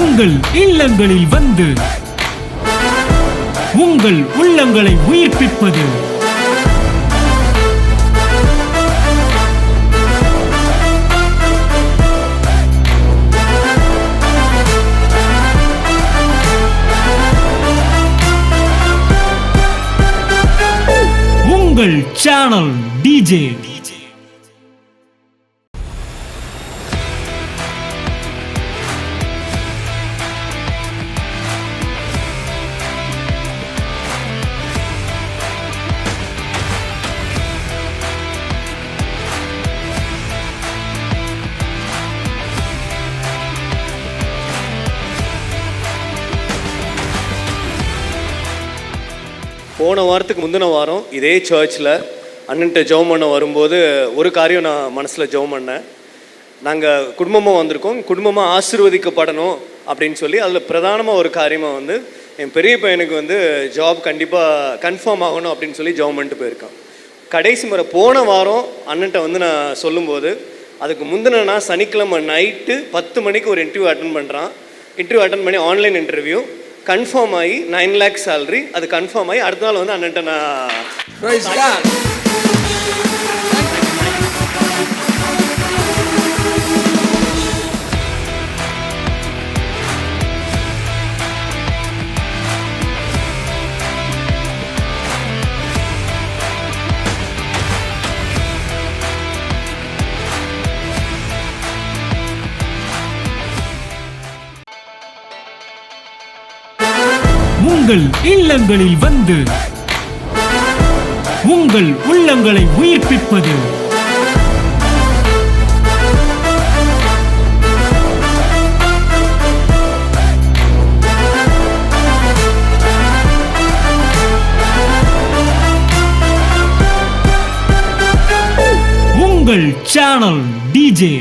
உங்கள் இல்லங்களில் வந்து உங்கள் உள்ளங்களை உயிர்ப்பிப்பது உங்கள் சேனல் டிஜே. போன வாரத்துக்கு முந்தின வாரம் இதே சர்ச்சில் அண்ணன்ட்ட ஜெபம் பண்ண வரும்போது ஒரு காரியம் நான் மனசில் ஜெபம் பண்ணேன். நாங்கள் குடும்பமாக வந்திருக்கோம், குடும்பமாக ஆசீர்வதிக்கப்படணும் அப்படின்னு சொல்லி அதில் பிரதானமாக ஒரு காரியமாக வந்து என் பெரிய பையனுக்கு வந்து ஜாப் கண்டிப்பாக கன்ஃபார்ம் ஆகணும் அப்படின்னு சொல்லி ஜெபம் பண்ணிட்டு போயிருக்கான். கடைசி முறை போன வாரம் அண்ணன்ட்ட வந்து நான் சொல்லும்போது அதுக்கு முந்தின நான் சனிக்கிழமை நைட்டு 10 மணிக்கு ஒரு இன்டர்வியூ அட்டன் பண்ணுறான். இன்டர்வியூ அட்டன் பண்ணி ஆன்லைன் இன்டர்வியூ கன்ஃபார்ம் ஆகி 9 lakh சேலரி. அது கன்ஃபார்ம் ஆகி அடுத்த நாள் வந்து அண்ணன்ட்ட நான் உங்கள் இல்லங்களில் வந்து உங்கள் உள்ளங்களை உயிர்ப்பிப்பது உங்கள் சேனல் டிஜே.